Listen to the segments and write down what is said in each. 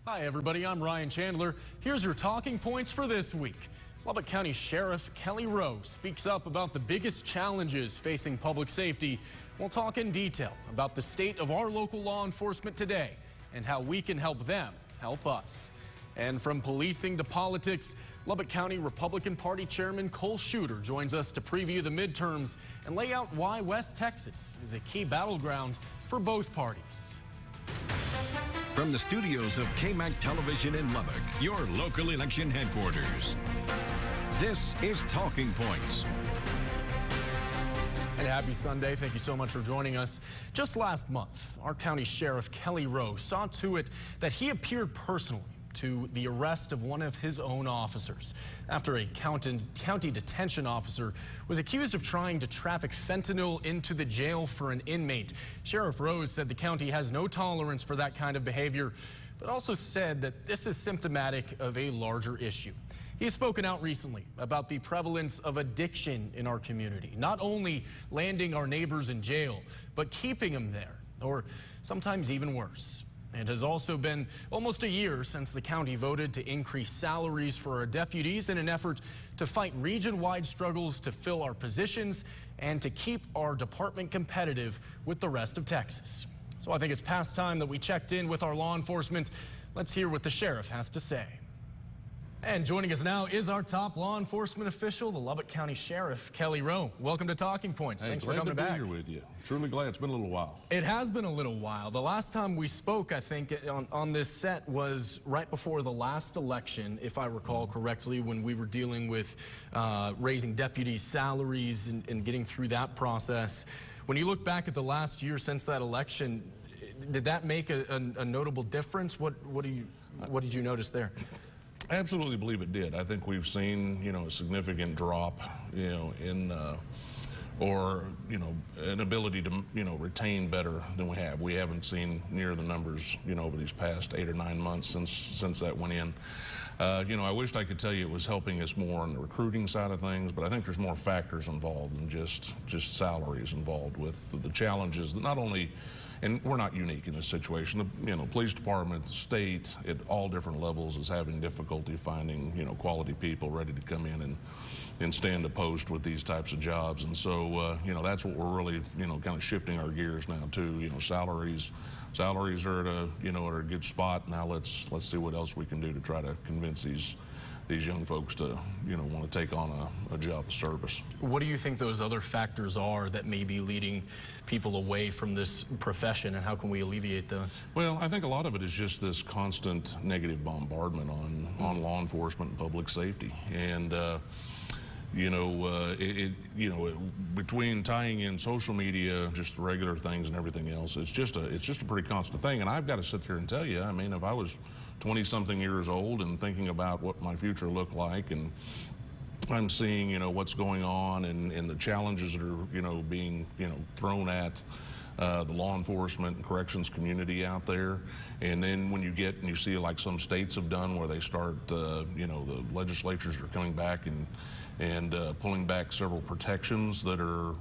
Hi everybody, I'm Ryan Chandler. Here's your talking points for this week. Lubbock County Sheriff Kelly Rowe speaks up about the biggest challenges facing public safety. We'll talk in detail about the state of our local law enforcement today and how we can help them help us. And from policing to politics, Lubbock County Republican Party Chairman Cole Shooter joins us to preview the midterms and lay out why West Texas is a key battleground for both parties. From the studios of KAMC Television in Lubbock, your local election headquarters. This is Talking Points. And happy Sunday. Thank you so much for joining us. Just last month, our county sheriff Kelly Rowe saw to it that he appeared personally to the arrest of one of his own officers after a county detention officer was accused of trying to traffic fentanyl into the jail for an inmate. Sheriff Rose said the county has no tolerance for that kind of behavior, but also said that this is symptomatic of a larger issue. He has spoken out recently about the prevalence of addiction in our community, not only landing our neighbors in jail, but keeping them there, or sometimes even worse. It has also been almost a year since the county voted to increase salaries for our deputies in an effort to fight region-wide struggles to fill our positions and to keep our department competitive with the rest of Texas. So I think it's past time that we checked in with our law enforcement. Let's hear what the sheriff has to say. And joining us now is our top law enforcement official, the Lubbock County Sheriff, Kelly Rowe. Welcome to Talking Points. Hey, thanks for coming back. Glad to be here with you. Truly glad. It's been a little while. It has been a little while. The last time we spoke, I think, on this set was right before the last election, if I recall correctly, when we were dealing with raising deputies' salaries and getting through that process. When you look back at the last year since that election, did that make a notable difference? What did you notice there? I absolutely believe it did. I think we've seen, a significant drop, in, an ability to, retain better than we have. We haven't seen near the numbers, over these past 8 or 9 months since that went in. I wished I could tell you it was helping us more on the recruiting side of things, but I think there's more factors involved than just salaries involved with the challenges that not only. And we're not unique in this situation. The police department, the state, at all different levels is having difficulty finding, quality people ready to come in and stand a post with these types of jobs. And so, that's what we're really, kind of shifting our gears now to. Salaries are at a good spot. Now let's see what else we can do to try to convince these young folks to, want to take on a job of service. What do you think those other factors are that may be leading people away from this profession, and how can we alleviate those? Well, I think a lot of it is just this constant negative bombardment on law enforcement and public safety. And, between tying in social media, just the regular things and everything else, it's just a pretty constant thing. And I've got to sit here and tell you, I mean, if I was 20-something years old and thinking about what my future looked like, and I'm seeing, what's going on and the challenges that are, being, thrown at the law enforcement and corrections community out there. And then when you get and you see like some states have done where they start, the legislatures are coming back and pulling back several protections that are,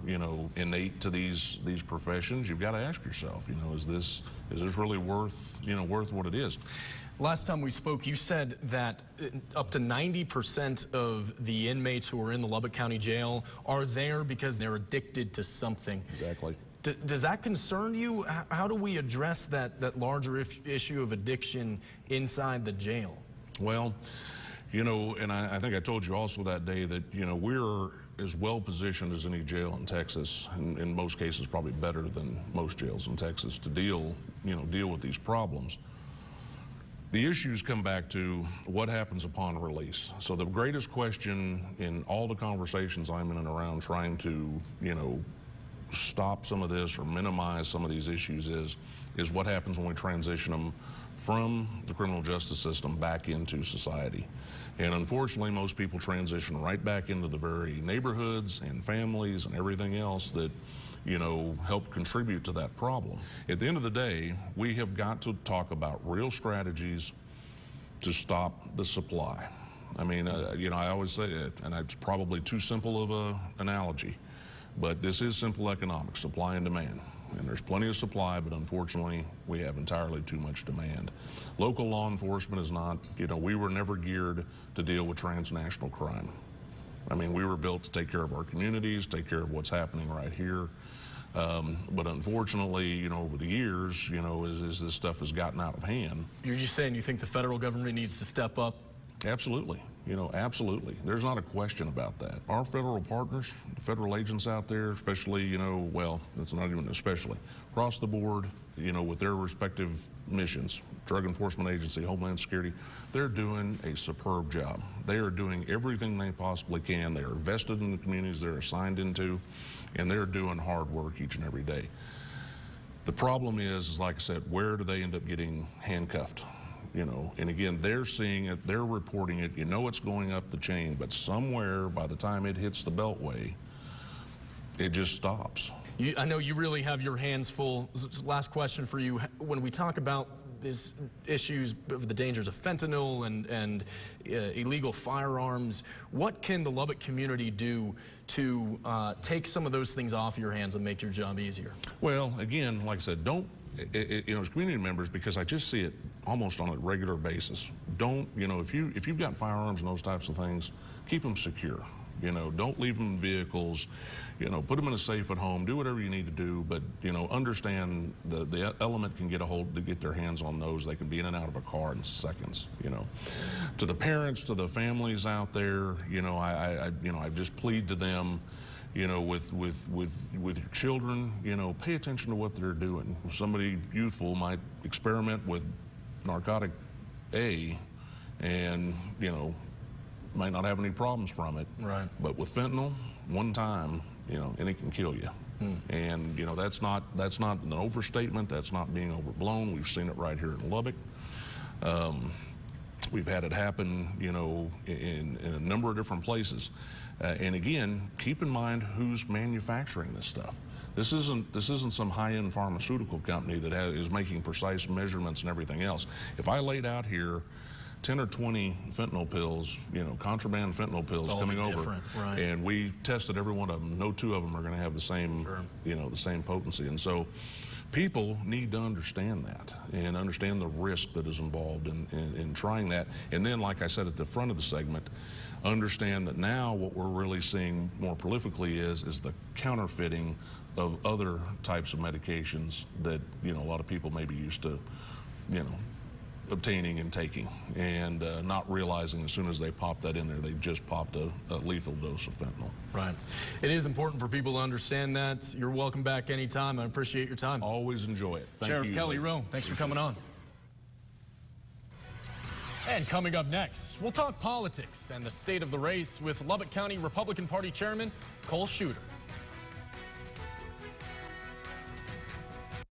innate to these professions, you've got to ask yourself, is this really worth what it is? Last time we spoke, you said that up to 90% of the inmates who are in the Lubbock County Jail are there because they're addicted to something. Exactly. Does that concern you? How do we address that larger issue of addiction inside the jail? Well, and I think I told you also that day that, we're as well positioned as any jail in Texas, and in most cases probably better than most jails in Texas, to deal with these problems. The issues come back to what happens upon release. So the greatest question in all the conversations I'm in and around trying to, stop some of this or minimize some of these issues is what happens when we transition them from the criminal justice system back into society. And unfortunately, most people transition right back into the very neighborhoods and families and everything else that, help contribute to that problem. At the end of the day, we have got to talk about real strategies to stop the supply. I mean, I always say it, and it's probably too simple of an analogy, but this is simple economics, supply and demand. and there's plenty of supply, but unfortunately, we have entirely too much demand. Local law enforcement is not, we were never geared to deal with transnational crime. I mean, we were built to take care of our communities, take care of what's happening right here. But unfortunately, over the years, as this stuff has gotten out of hand. You're just saying you think the federal government needs to step up? Absolutely. Absolutely. There's not a question about that. Our federal partners, the federal agents out there, especially, well, it's not even especially, across the board, with their respective missions, Drug Enforcement Agency, Homeland Security, they're doing a superb job. They are doing everything they possibly can. They are vested in the communities they're assigned into, and they're doing hard work each and every day. The problem is like I said, where do they end up getting handcuffed? And again, they're seeing it, they're reporting it, it's going up the chain, but somewhere by the time it hits the Beltway, it just stops. I know you really have your hands full. Last question for you. When we talk about these issues of the dangers of fentanyl and illegal firearms, what can the Lubbock community do to take some of those things off your hands and make your job easier? Well, again, like I said, as community members, because I just see it almost on a regular basis, if you've got firearms and those types of things, keep them secure. Don't leave them in vehicles. Put them in a safe at home. Do whatever you need to do, but understand the element can get their hands on those. They can be in and out of a car in seconds. To the parents, to the families out there, I just plead to them. With your children, pay attention to what they're doing. Somebody youthful might experiment with narcotic A, and might not have any problems from it. Right. But with fentanyl, one time, and it can kill you. And that's not an overstatement. That's not being overblown. We've seen it right here in Lubbock. We've had it happen, in a number of different places. And again, keep in mind who's manufacturing this stuff. This isn't some high-end pharmaceutical company that is making precise measurements and everything else. If I laid out here 10 or 20 fentanyl pills, contraband fentanyl pills coming over, right, and we tested every one of them, no two of them are going to have the same, sure, the same potency. And so people need to understand that and understand the risk that is involved in trying that. And then, like I said at the front of the segment, understand that now what we're really seeing more prolifically is the counterfeiting of other types of medications that, a lot of people may be used to, obtaining and taking, and not realizing as soon as they pop that in there, they've just popped a lethal dose of fentanyl. Right. It is important for people to understand that. You're welcome back anytime. I appreciate your time. Always enjoy it. Thank Sheriff you. Kelly Rowe, thanks for coming on. And coming up next, we'll talk politics and the state of the race with Lubbock County Republican Party Chairman Cole Shooter.